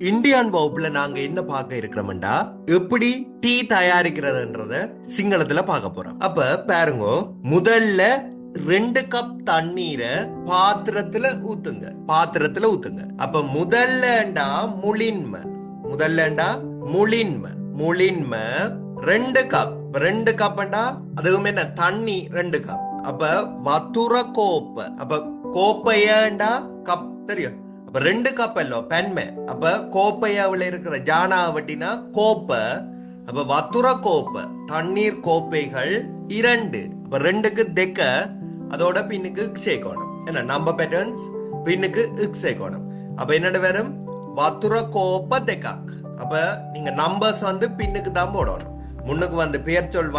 இந்தியான் வகுப்புல நாங்க என்ன பார்க்க இருக்கிறோம்டா எப்படி டீ தயாரிக்கிறதுன்றத சிங்களத்துல பார்க்க போறோம். அப்ப பாருங்க, முதல்ல 2 கப் தண்ணீரை பாத்திரத்துல ஊத்துங்க. அப்ப முதல்லண்டா முளின்ம 2 கப். 2 கப்டா அதுவும் என்ன தண்ணி 2 கப். அப்ப வத்துர கோப்பை. அப்ப கோப்பையண்டா கப் தெரியும். அப்ப 2 கப் அல்லோ பெண்மை. அப்ப கோப்பையாவில் இருக்கிற ஜானா வட்டினா கோப்பை. அப்ப வத்துர கோப்பை தண்ணீர் கோப்பைகள் 2. அப்ப 2க்கு தெக்க அதோட பின்னுக்கு சேர்க்கணும். என்ன நம்பர் பேட்டர்ன்ஸ் பின்னுக்கு சேர்க்கணும். அப்ப என்னோட வரும் வத்துர கோப்பை தெக்காக். அப்ப நீங்க நம்பர்ஸ் பின்னுக்கு தான் போடணும். முன்னுக்கு பெயர் சொல்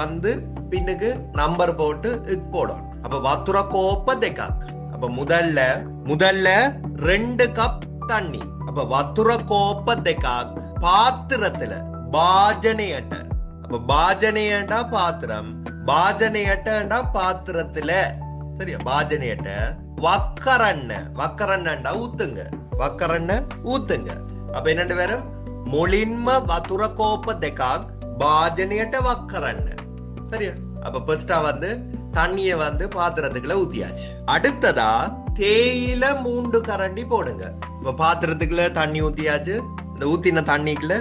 பின்னுக்கு நம்பர் போட்டு போடணும். அப்ப வத்துர கோப்பை தெக்காக். அப்ப முதல்ல 2 கப் தண்ணி. அப்ப வத்துர கோப்பை தெக்காக் பாத்திரத்துல பாஜனையட்ட. அப்ப பாஜனையண்டா பாத்திரம், பாஜனையட்டா பாத்திரத்துல சரியா. பாஜனையட்ட வக்கரண்ணா ஊத்துங்க. அப்ப என்னண்டு வேற மொழின்ம வத்துர கோப்பை தெக்காக் பாஜனையட்ட வக்கரண்ண சரியா. அப்ப ஃபர்ஸ்டா தண்ணிய பாத்திரத்துக்குள்ள ஊத்தியாச்சு. அடுத்ததா தேயில 3 கரண்டி போடுங்க. இப்ப பாத்திரத்துக்குள்ள தண்ணி ஊத்தியாச்சு. இந்த ஊத்தின தண்ணிக்குள்ள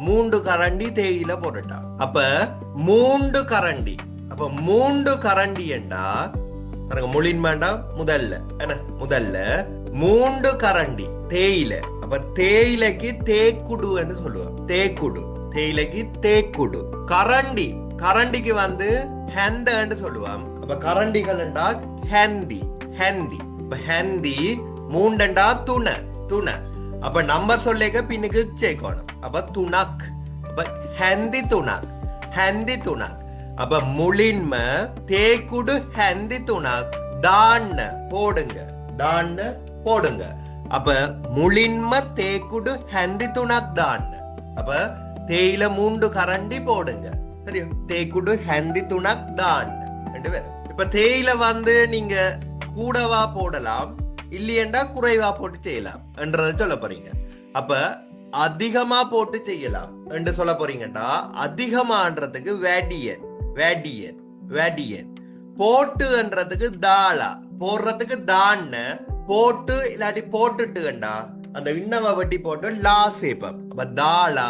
3 கரண்டி தேயில போட்டுட்டா. அப்ப 3 கரண்டி. அப்ப 3 கரண்டி என்றா மொழின் வேண்டாம். முதல்ல 3 கரண்டி தேயில. அப்ப தேயிலைக்கு தேக்குடுன்னு சொல்லுவோம். தேயிலைக்கு தேக்குடு. கரண்டிக்கு ஹெண்டன்னு சொல்லுவான். அப்ப கரண்டிகள் ஹெந்தி. அப்ப ஹெந்தி 3 துணை. அப்ப நம்பர் சொல்லேக்க பின்னுக்கு சேர்க்கணும். அப்ப துணக். அப்ப ஹெந்தி துணக். அப்ப முளின்ம தேக்குடு ஹெந்தி துணக் தாண்ண போடுங்க. அப்ப முளின்ம தேக்குடு ஹெந்தி துணக் தாண்ண. அப்ப தேயில 3 கரண்டி போடுங்க சரியா. தேக்குடு ஹெந்தி துணக் தாண்ண. இப்ப தேயில நீங்க கூடவா போடலாம், இல்லையண்டா குறைவா போட்டு செய்யலாம் என்றத சொல்ல போறீங்க. அப்ப அதிகமா போட்டு செய்யலாம் என்று சொல்ல போறீங்கடா. அதிகமான்றதுக்கு வேடியன். போட்டுன்றதுக்கு தாளா. போடுறதுக்கு தாண்ண. போட்டு இல்லாட்டி போட்டுட்டுண்டா அந்த இன்னவ வெட்டி போட்டு லா சேப்பம். அப்ப தாளா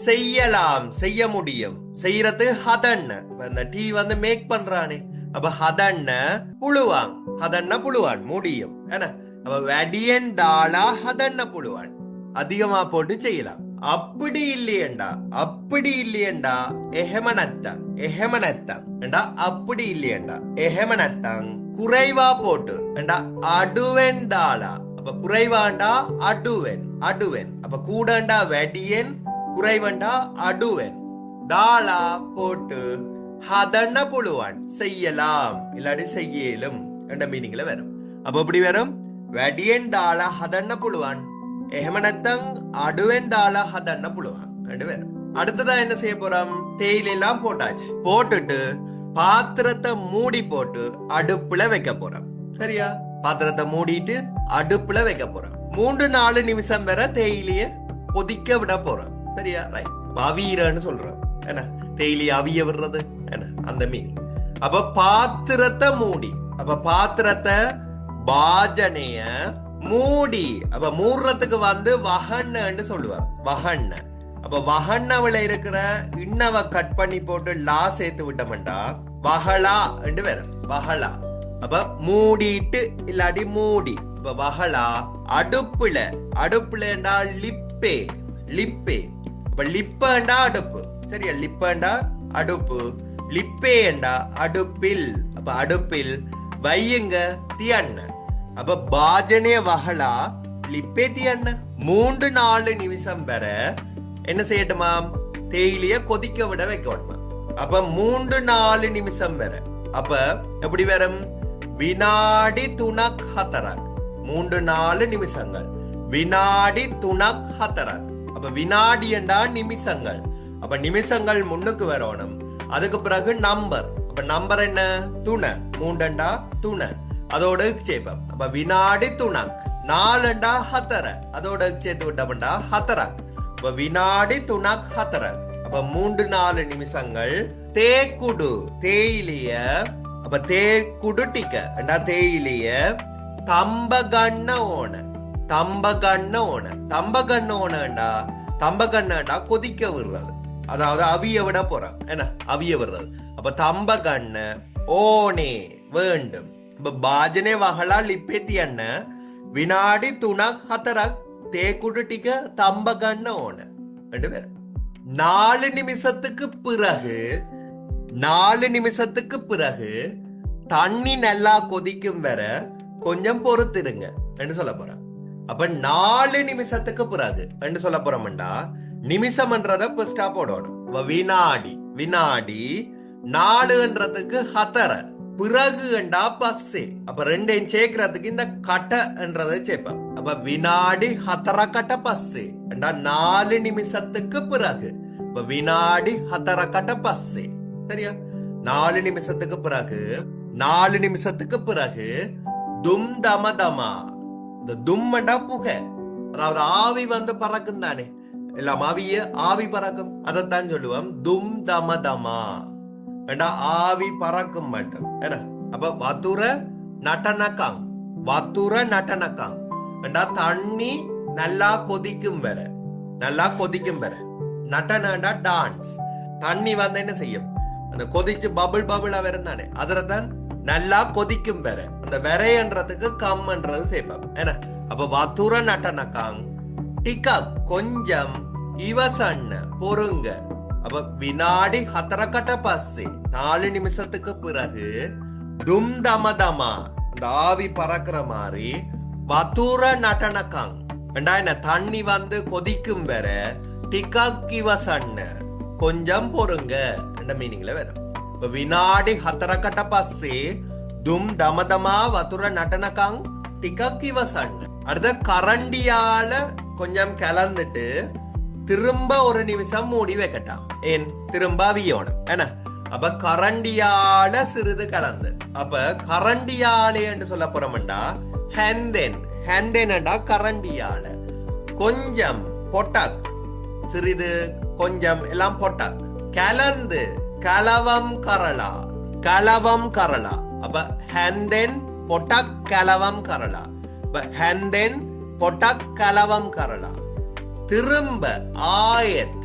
செய்யலாம், செய்ய முடியும். செய்யறது ஹதண்ண. இந்த டீ மேக் பண்றானே. அப்ப ஹதண்ண புழுவான் முடியும். என்ன அப்ப வெடியன் தாளா ஹதண்ண புழுவான். அதிகமா போட்டு செய்யலாம். அப்படி இல்லையண்டா எஹமனத்தங் குறைவா போட்டு அடுவன் தாளா. அப்ப குறைவாண்டா அடுவன். அப்ப கூடண்டா வெடியன், குறைவண்டா அடுவன். தாளா போட்டு ஹதண்ண புழுவான் செய்யலாம் இல்லாட்டி செய்யலும் என்ற மீனிங்ல வரும். அப்ப எப்படி வரும்? வெடியன் தாளா ஹதண்ண புழுவான், எஹமனத்தங் அடுவன் தாளா ஹதண்ண புழுவான் ரெண்டு பேரும். அடுத்ததா என்ன செய்ய போறோம்? தேயிலெல்லாம் போட்டாச்சு. போட்டுட்டு பாத்திரத்தை மூடி போட்டு அடுப்புல வைக்க போறோம் சரியா. பாத்திரத்தை மூடிட்டு அடுப்புல வைக்க போறோம். 3-4 நிமிஷம் வரை தேயிலைய கொதிக்க விட போறோம் சரியா. ரைட். அவியறன்னு சொல்றோம். என்ன தேயிலைய அவிய விடுறது என்ன அந்த மீனிங். அப்ப பாத்திரத்தை மூடி. அப்ப பாத்திரத்தை பாஜனைய மூடி. அப்ப மூடுறதுக்கு வகன்னு சொல்லுவாங்க. வகண்ண. அப்ப வகண்ணவுல இருக்கிற இன்னவ கட் பண்ணி போட்டு லா சேர்த்து விட்டோம்டா வகலா என்று வரும். வகலா. அப்ப மூடிட்டு இல்லாட்டி மூடி. அப்ப வகலா. அடுப்புலண்டா லிப்பே. அப்ப லிப்பண்டா அடுப்பு சரியா. லிப்பண்டா அடுப்பு, லிப்பேண்டா அடுப்பில். அப்ப அடுப்பில் வையுங்க தியண்ண. அப்ப பாஜனைய வகலா லிப்பே தியண்ண. 3-4 நிமிஷம் வரை என்ன செய்யட்டுமா? தேயிலைய கொதிக்க விட வைக்கணுமா. அப்ப 3-4 நிமிஷம் வரை. அப்ப எப்படி வரும்? வினாடி துணக் ஹத்தராக். 3-4 நிமிஷங்கள். வினாடி துணக் ஹத்தராக். அப்ப வினாடி என்றா நிமிஷங்கள். அப்ப நிமிஷங்கள் முன்னுக்கு வரணும். அதுக்கு பிறகு நம்பர். அப்ப நம்பர் என்ன? துணை. 3 துணை அதோட சேர்ப்போம். அப்ப வினாடி துணக். 4 ஹத்தர அதோட சேர்த்து விட்டோம்டா ஹத்தராக். அப்ப வினாடி துணக் ஹத்தரக். அப்ப 3-4 நிமிஷங்கள். தேக்குடு தேயிலைய. அப்ப தேக்குடு டிக்க என்றா தேயிலைய தம்பகண்ண ஓன. தம்பகண்ண ஓன. தம்பகண்ண ஓனண்டா தம்பகண்ணா கொதிக்க விடுறது, அதாவது அவிய விட போறான் என்ன, அவிய விடுறது. அப்ப தம்பகண்ண ஓனே வேண்டும். இப்ப பாஜனே வகலா லிப்பேத்தி அண்ண வினாடி துணக் ஹத்தரக் தேக்குடு டிக்க தம்பகண்ண ஓன. 2 பேர். 4 நிமிஷத்துக்கு பிறகு 4 நிமிஷத்துக்கு பிறகு தண்ணி நல்லா கொதிக்கும் வர கொஞ்சம் பொறுத்திருங்க என்று சொல்ல போறேன். அப்ப 4 நிமிஷத்துக்கு பிறகு என்று சொல்ல போறோம்டா நிமிஷம்ன்றத ஃபர்ஸ்டா போடணும். வினாடி வினாடி 4ன்றதுக்கு ஹத்தர பிறகு என்றா பஸ்ஸே. அப்ப 2 சேர்க்கிறதுக்கு இந்த கட்டன்றதை சேர்ப்பேன். அப்ப வினாடி ஹத்தர கட்ட பஸ்ஸே என்றா 4 நிமிஷத்துக்கு பிறகு. அப்ப வினாடி ஹத்தர கட்ட பஸ்ஸே. சரியா? 4 நிமிஷத்துக்கு பிறகு 4 நிமிஷத்துக்கு பிறகு தும் தம தமா. இந்த தும்மண்டா புகை, அதாவது ஆவி வந்து பறக்கும் தானே, எல்லாம் ஆவி பறக்கும், அதைத்தான் சொல்லுவோம் தும் தம தமா. ஆவி பறக்கும் மட்டும் என்ன. அப்ப வத்துர நடனக்காங். வத்துர நடனக்காங் என்றா தண்ணி நல்லா கொதிக்கும் வர. நல்லா கொதிக்கும் வர. நடனண்டா டான்ஸ். தண்ணி வந்து என்ன செய்யும், அந்த கொதிச்சு பபுள் பபுளா வரும் தானே, அதுலதான் நல்லா கொதிக்கும் வர. அந்த வரையன்றதுக்கு கம்ன்றது சேர்ப்போம் என்ன. அப்ப வத்துர நடனக்காங் டிக்கா கொஞ்சம் இவசண்ண பொறுங்க. அப்ப வினாடி ஹத்தரக்கட்ட பஸ்ஸே 4 நிமிஷத்துக்கு பிறகு தும் தம தமா அந்த ஆவி பறக்கிற மாதிரி வத்துர நடனக்காங் என்ன தண்ணி வந்து கொதிக்கும் வர டிக்கா இவசண்ண கொஞ்சம் பொறுங்க என்ற மீனிங்ல வரும். இப்ப வினாடி ஹத்தரக்கட்ட பஸ்ஸே தும் தமதமா வத்துர நடனக்காங் டிக்கா இவசண்ண. அடுத்த கரண்டியால கொஞ்சம் கலந்துட்டு திரும்ப 1 நிமிஷம் மூடி வைக்கட்டாம். ஏன் திரும்ப அவியணும் என்ன. அப்ப கரண்டியால சிறிது கலந்து. அப்ப கரண்டியாலே என்று சொல்ல போறோம்டா ஹெந்தென். ஹெந்தென்டா கரண்டியால கொஞ்சம் பொட்டாக், சிறிது கொஞ்சம் எல்லாம் பொட்டாக் கலந்து கலவம் கரளா. கலவம் கரளா. அப்ப ஹெந்தென் பொட்டாக் கலவம் கரளா. ஹெந்தென் பொட்டாக் கலவம் கரளா. திரும்ப ஆயத்.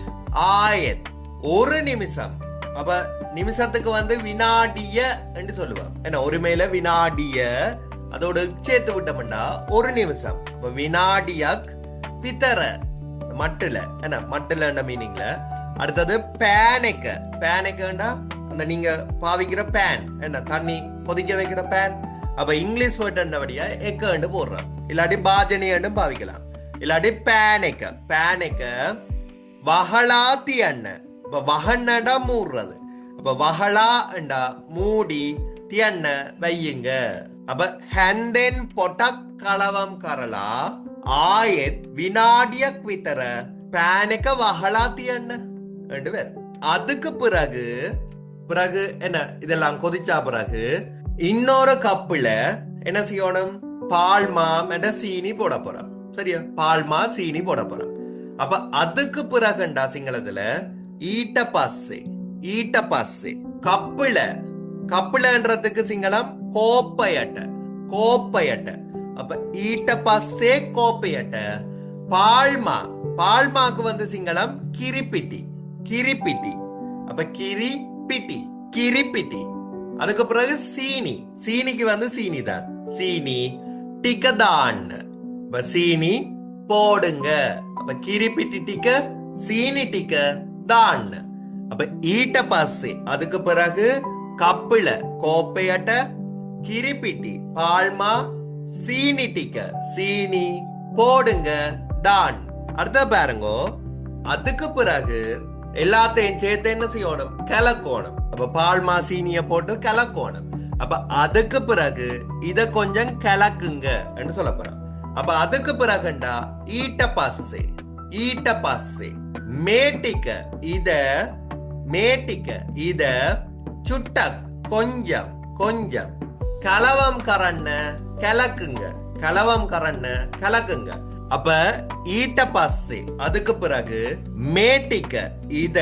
ஆயத் 1 நிமிஷம். அப்ப நிமிஷத்துக்கு வந்து வினாடிய என்று சொல்லுவாங்க என்ன. ஒரு மேல வினாடிய அதோட சேர்த்து விட்டோம்னா 1 நிமிஷம். அப்ப வினாடியக் பித்தர மட்டுல என்ன, மட்டுல மீனிங்ல. அடுத்தது பேனைக்க. பேனைக்கண்டா அந்த நீங்க பாவிக்கிற பேன் என்ன, தண்ணி கொதிக்க வைக்கிற பேன். அப்ப இங்கிலீஷ் வேர்டுபடியா எக்கண்டு போடுறோம், இல்லாட்டி பாஜனியண்டும் பாவிக்கலாம், இல்லாட்டி பேனைக்க. பேனைக்க வகலாத்தி அண்ணன். இப்ப வகன்னடா மூடுறது. அப்ப வகலா அண்டா மூடி தியண்ண வையுங்க. அப்ப ஹெந்தென் பொட்டக் கலவம் கரலா ஆயத் வினாடிய வித்தர பேனைக்க வகலாத்தி அண்ணன் 2 பேர். அதுக்கு பிறகு பிறகு என்ன, இதெல்லாம் கொதிச்சா பிறகு இன்னொரு கப்புல என்ன செய்யணும், பால்மா என்ற சீனி போட போறோம். சரியா? பால்மா சீனி போட போறோம். அப்ப அதுக்கு பிறகுண்டா சிங்களத்துல ஈட்ட பாசே. ஈட்ட பாசே கப்புல. கப்புலன்றதுக்கு சிங்களம் கோப்பையட்ட. கோப்பையட்ட. அப்ப ஈட்ட பாசே கோப்பையட்ட. பால்மா. பால்மாக்கு வந்து சிங்களம் கிரிப்பிட்டி. கிரிப்பிட்டி. அப்ப கிரிப்பிட்டி. கிரிப்பிட்டி. அதுக்கு பிறகு சீனி. சீனிக்கு வந்து சீனி தான். சீனி டிக்கதான். சீனி போடுங்க. அப்ப கிரிப்பிட்டி டிக்க சீனி டிக்க தான். அப்ப ஈட்ட பாசே. அதுக்கு பிறகு கப்புல கோப்பையட்ட கிரிப்பிட்டி பால்மா சீனி டிக்க சீனி போடுங்க தான். அடுத்த பாருங்கோ. அதுக்கு பிறகு எல்லாத்தையும் சேர்த்து என்ன செய்யணும், கிளக்கோணும். அப்ப பால்மா சீனிய போட்டு கிளக்கோணும். அப்ப அதுக்கு பிறகு இத கொஞ்சம் கிளக்குங்க என்று சொல்ல போறோம். அப்ப அதுக்கு பிறகுண்டா ஈட்ட பாசே. ஈட்ட பாசே மேட்டிக்க. இத மேட்டிக்க. இத சுட்ட கொஞ்சம் கொஞ்சம் கலவம் கரண்ண கிளக்குங்க. கலவம் கரண்ண கிளக்குங்க. அப்ப ඊට පස්සේ அதுக்கு பிறகு මේ ටික இத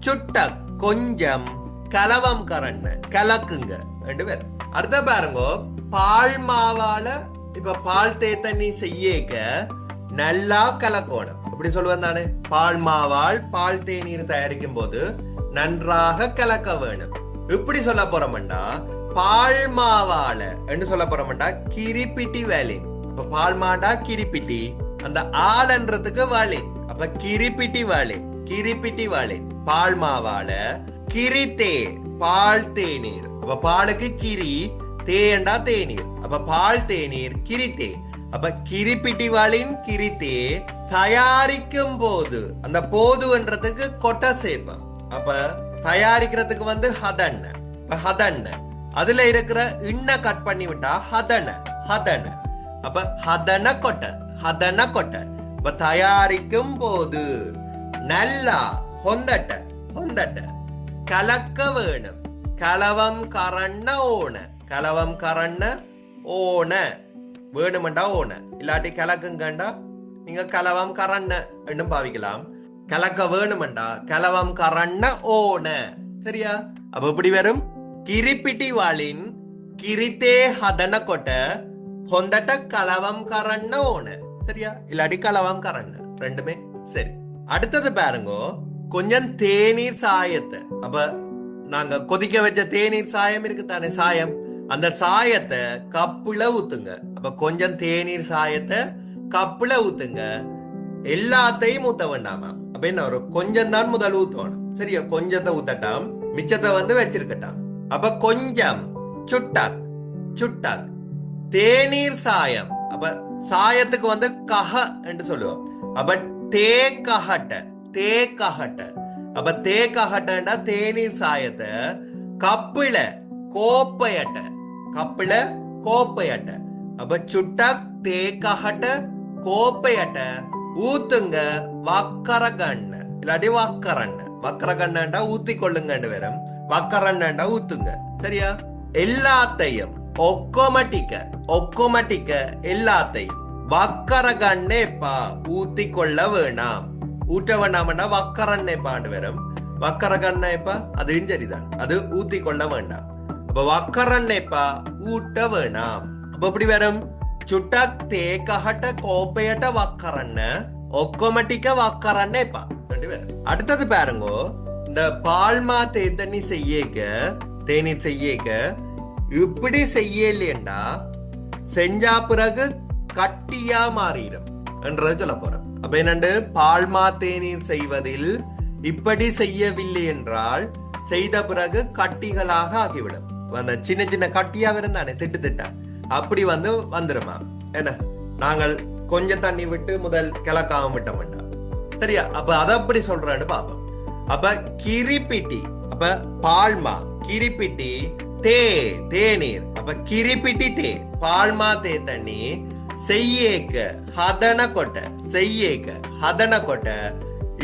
சுட்டக் கொஞ்சம் கலவம் கரන්න கலக்குங்க ரெண்டு பேர். அடுத்த பாருங்க, பால் மாவால இப்ப பால் தேத்தண்ணி செய்யக்க நல்லா கலக்கணும். அப்படி சொல்லுவேன் தானே, பால் மாவால் பால் தேநீர் தயாரிக்கும் போது நன்றாக கலக்க வேணும். இப்படி சொல்ல போறோம்டா பால் மாவால என்று சொல்ல போறோம்டா கிரிப்பிட்டி வேலின். அப்ப பால் மாடா கிரிப்பிட்டி, அந்த ஆலன்றதுக்கு வாலின். அப்ப கிரிப்பிட்டி வாலின், கிரிப்பிட்டி வாலின். பால் மாவால கிரித்தே பால் தேநீர். அப்ப பாலுக்கு கிரி, தேண்டா தேநீர். அப்ப பால் தேநீர் கிரித்தே. அப்ப கிரிப்பிட்டி வாலின் கிரித்தே தயாரிக்கும் போது, அந்த போதுன்றதுக்கு கொட்ட சேப்பம். அப்ப தயாரிக்கிறதுக்கு வந்து ஹதன்ன. ஹதன்ன அதுல இருக்கிற இன்ன கட் பண்ணி விட்டா ஹதன ஹதன. அப்ப ஹதன கொட்ட, ஹதன கொட்ட. அப்ப தயாரிக்கும் போது நல்லா ஹொந்தட்ட ஹொந்தட்ட கலக்க வேணும். கலவம் கரண்ண ஓன, கலவம் கரண்ண ஓன வேணுமெண்டா ஓன. இல்லாட்டி கலக்குங்கண்டா நீங்க கலவம் கரண்ண என்னும் பாவிக்கலாம். கலக்க வேணுமெண்டா கலவம் கரண்ண ஓன. சரியா? அப்ப இப்படி வரும், கிரிப்பிட்டி வாளின் கிரித்தே ஹதன கொட்ட ஹொந்தட்ட கலவம் கரண்ண ஓன. சரியா? இல்லாட்டி கலவம் கரண்ண, ரெண்டுமே சரி. அடுத்தது பாருங்க, கொஞ்சம் தேநீர் சாயத்தை. அப்ப நாங்க கொதிக்க வச்ச தேநீர் சாயம் இருக்கு தானே, சாயம். அந்த சாயத்தை கப்புல ஊத்துங்க. அப்ப கொஞ்சம் தேநீர் சாயத்தை கப்புல ஊத்துங்க. எல்லாத்தையும் ஊத்த வேண்டாமா. அப்ப என்ன, ஒரு கொஞ்சம் தான் முதல் ஊத்தணும். சரியா? கொஞ்சத்தை ஊத்தட்டாம், மிச்சத்தை வந்து வச்சிருக்கட்டாம். அப்ப கொஞ்சம் சுட்டாக் சுட்டாக் தேநீர் சாயம். அப்ப சாயத்துக்கு வந்து கஹ என்று சொல்லுவோம். அப்ப தே கஹட்ட, தே கஹட்ட. அப்ப தே கஹட்டா தேநீர் சாயத்தை கப்புல கோப்பையட்ட, கப்புல கோப்பையட்ட. அப்ப சுட்டாக் தே கஹட்ட கோப்பையட்ட ஊத்துங்க வக்கரகண்ண, இல்லாட்டி வக்கரண்ண. வக்கரகண்ணா ஊத்தி கொள்ளுங்கன்னு வரும், வக்கரண்ணா ஊத்துங்க. சரியா? எல்லாத்தையும் ஒக்கோமட்டிக்க, ஒக்கோமட்டிக்க எல்லாத்தையும் வக்கரகண்ணேப்பா ஊத்தி கொள்ள வேணாம். ஊட்ட வேண்டாம்னா வக்கரண்ணேப்பான்னு வரும். வக்கரகண்ணேப்பா அதுவும் சரிதான், அது ஊத்தி கொள்ள வேண்டாம். அப்ப வக்கரண்ணேப்பா ஊட்ட வேணாம். அப்ப எப்படி வரும், சுட்டக் தேக்கஹட்ட கோப்பையட்ட வக்கரண்ண ஒக்கோமட்டிக்க வக்கரண்ணேப்பா ரெண்டு பேரும். அடுத்தது பாருங்க, இந்த பால்மா தேத்தண்ணி செய்யக்க, தேநீர் செய்யக்க இப்படி செய்யலேண்டா செஞ்சா பிறகு கட்டியா மாறிடும் என்றது சொல்ல போறோம். அப்ப என்னண்டு, பால்மா தேநீர் செய்வதில் இப்படி செய்யவில்லை என்றால் செய்த பிறகு கட்டிகளாக ஆகிவிடும். அந்த சின்ன சின்ன கட்டியா இருந்தானே திட்டு திட்டா அப்படி வந்து வந்துருமா. என்ன, நாங்கள் கொஞ்சம் தண்ணி விட்டு முதல் கிழக்காம விட்ட வேண்டாம். சரியா? அப்ப அதை அப்படி சொல்றான்னு பாப்போம். அப்ப கிரிப்பிட்டி, அப்ப பால்மா கிரிப்பிட்டி தே தேநீர். அப்ப கிரிப்பிட்டி தே பால்மா தே தண்ணி செய்யேக்க ஹதன கொட்ட, செய்யேக்க ஹதன கொட்ட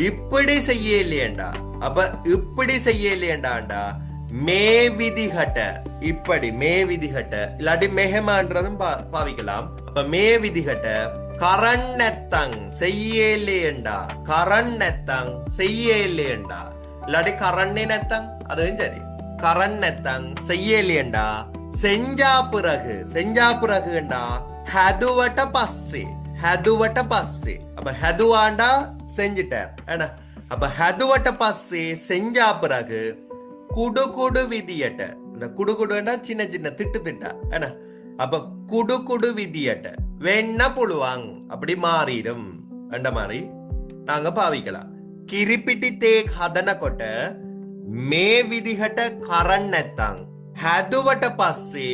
இப்படி செய்யலையேண்டா. அப்ப இப்படி செய்யலையேண்டாண்டா மே விதிகட்ட, இப்படி மே விதிகட்ட இல்லாட்டி மெஹமான்றதும் பாவிக்கலாம். அப்ப மே விதிகட்ட கரண்ணத்தங் செய்யலேண்டா, கரண்ணத்தங் செய்யலேண்டா இல்லாட்டி கரண்ணினத்தங் அதுவும் சரி. கரண்ணத்தங் செய்யலேண்டா செஞ்சா பிறகு, செஞ்சா பிறகுண்டா ஹதுவட்ட பஸ்ஸே, ஹதுவட்ட பஸ்ஸே. அப்ப ஹதுவாண்டா செஞ்சிட்டார் என்ன. அப்ப ஹதுவட்ட பஸ்ஸே செஞ்சா பிறகு குடு குடு விதியட்ட. இந்த குடு குடுண்டா சின்ன சின்ன திட்டு திட்டா என்ன. அப்ப குடு குடு விதியட்ட வெண்ண புழுவாங் அப்படி மாறிடும் என்ற மாதிரி நாங்க பாவிக்கலாம். கிரிப்பிட்டி தேக் ஹதன கொட்ட மே விதிகட்ட கரண்ணத்தாங் ஹதுவட்ட பஸ்ஸே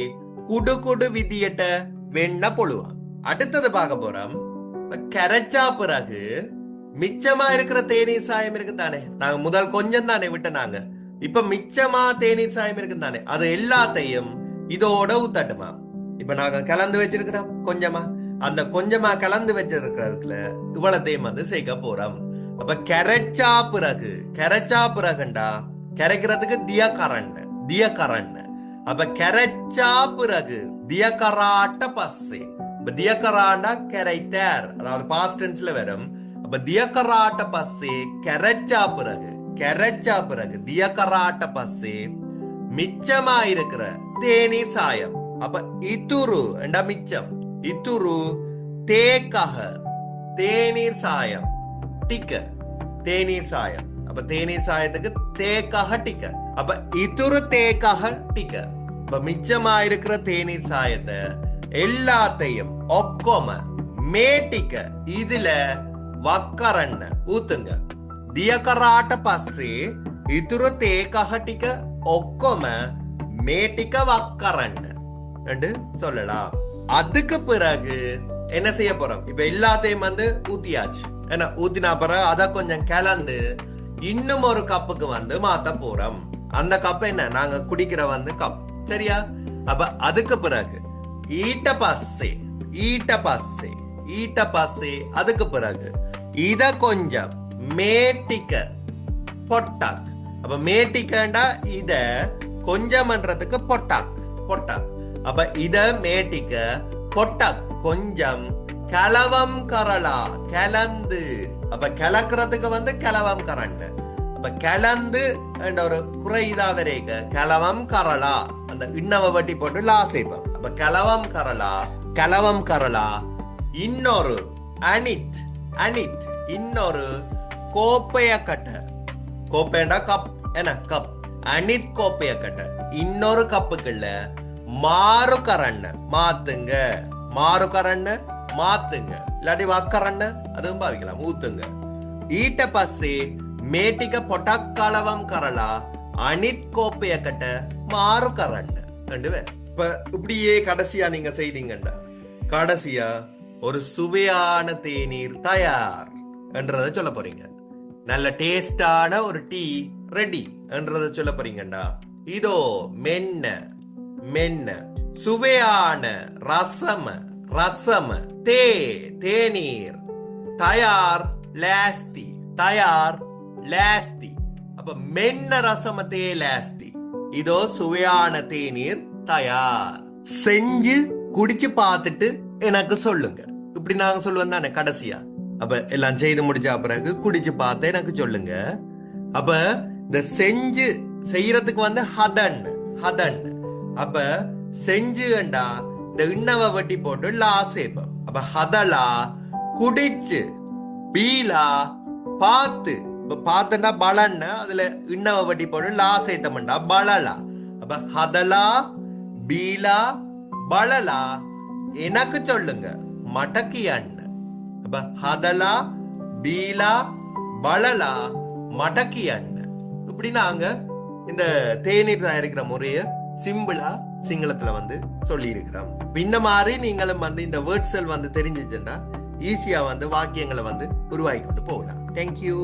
குடு குடு விதியட்ட வெண்ண புழுவாங். அடுத்தது பார்க்க போறோம், கரைச்சா பிறகு மிச்சமா இருக்கிற தேநீர் சாயம் இருக்கு தானே, நாங்க முதல் கொஞ்சம் தானே விட்ட நாங்க. இப்ப மிச்சமா தேநீர் சாயம் இருக்கு தானே, அது எல்லாத்தையும் இதோட ஊத்தட்டுமா. இப்ப நாங்க கலந்து வச்சிருக்கிறோம் கொஞ்சமா, அந்த கொஞ்சமா கலந்து வச்சிருக்கிறதுல இவ்வளத்தையும் வந்து சேர்க்க போறோம். அப்ப கரைச்சா பிறகு, கரைச்சா பிறகுண்டா கரைக்கிறதுக்கு தியக்கரண்ண, தியக்கரண்ண. அப்ப கரைச்சா பிறகு தியக்கராட்ட பஸ்ஸே, அப்ப தியக்கராண்டா கரைத்தார், அதாவது பாஸ்ட் டென்ஸ்ல வரும். அப்ப தியக்கராட்ட பஸ்ஸே கரைச்சா பிறகு தியக்கராட்ட பஸ்ஸே மிச்சமா இருக்கிற தேநீர் சாயம். அப்ப இத்துரு என்றா மிச்சம், இத்துரு தேக்கக தேநீர் சாயம் டிக்க தேநீர் சாயம். அப்ப தேநீர் சாயத்துக்கு தேக்கக டிக்க. அப்ப இத்துரு தேக்கக டிக்க. அப்ப மிச்சமா இருக்கிற தேநீர் சாயத்தை எல்லாத்தையும் ஒக்கோம மேட்டிக்க இதுல வக்கரண்ண ஊத்துங்க. தியக்கராட்ட பஸ்ஸே இத்துரு தேக்கக டிக்க ஒக்கோம மேட்டிக்க வக்கரண்ண என்று சொல்லலாம். அதுக்கு பிறகு என்ன செய்ய போறோம்? இப்ப எல்லாத்தையும் வந்து ஊத்தியாச்சு. ஏன்னா ஊத்தினா பிறகு அதை கொஞ்சம் கலந்து இன்னும் ஒரு கப்புக்கு வந்து மாத்த போறோம். அந்த கப் என்ன, நாங்க குடிக்கிற வந்து கப், சரியா? அப்ப அதுக்கு பிறகு ஈட்ட பஸ்ஸே அதுக்கு பிறகு இத கொஞ்சம் மேட்டிக்க பொட்டாக். அப்ப மேட்டிக்கண்டா இத கொஞ்சம் பண்றதுக்கு பொட்டாக். அப்ப இத மேட்டிக்க பொட்டாக் கொஞ்சம் கலவம் கரலா கலந்து. அப்ப கலக்கிறதுக்கு வந்து கலவம் கரண்டு. அப்ப கலந்து என்ற ஒரு குறை இதா வரைக்க கலவம் கரலா அந்த இன்னவ வட்டி போட்டு லா செய்வோம். அப்ப கலவம் கரலா இன்னொரு அனித் இன்னொரு கோப்பைய கட்ட. கோப்பைண்டா கப், என்ன கப். அனித் கோப்பைய கட்ட இன்னொரு கப்புக்குள்ள மாறு கரண்ண மாத்துங்க. இல்லாட்டி வக்கரண்ண அதுவும் பாவிக்கலாம், ஊத்துங்க. ஈட்ட பஸ்ஸே மேட்டிக்க பொட்டக்கலவம் கரலா அனித் கோப்பைய கட்ட மாறு கரண்ண கண்டுவே. இப்ப இப்படியே கடைசியா நீங்க செய்தீங்கண்டா கடைசியா ஒரு சுவையான தேநீர் தயார் என்றத சொல்ல போறீங்க. நல்ல டேஸ்டான ஒரு டீ ரெடி என்றத சொல்ல போறீங்கடா. இதோ மென்ன சுவையான ரசம தேநீர் தயார் லாஸ்தி. அப்ப மென்ன ரசம தே லாஸ்தி. இதோ சுவையான தேநீர் தயார். செஞ்சு குடிச்சு பார்த்துட்டு எனக்கு சொல்லுங்க. இப்படி நாங்க சொல்லுவோம் தானே கடைசியா. அப்ப எல்லாம் செய்து முடிச்ச பிறகு குடிச்சு பார்த்து எனக்கு சொல்லுங்க. அப்ப இந்த செஞ்சு செய்யறதுக்கு வந்து ஹதன். அப்ப செஞ்சுண்டா இந்த இன்னவ வட்டி போட்டு லா சேப்பம். அப்ப ஹதலா குடிச்சு, பீலா பார்த்து. இப்ப பார்த்தா பலன்னு அதுல இன்னவ வட்டி போட்டு லா சேர்த்தமண்டா பலலா. அப்ப ஹதலா பீலா பலலா எனக்கு சொல்லுங்க மடக்கியன்னு. அப்ப ஹதலா பீலா பலலா மடக்கியன்னு. இப்படி நாங்க இந்த தேநீர் தயாரிக்கிற முறைய சிம்பிளா சிங்களத்துல வந்து சொல்லி இருக்கிறோம். இந்த மாதிரி நீங்களும் வந்து இந்த வேர்ட்ஸல் வந்து தெரிஞ்சிச்சுன்னா ஈஸியா வந்து வாக்கியங்களை வந்து உருவாக்கி கொண்டு போகலாம். தேங்க்யூ.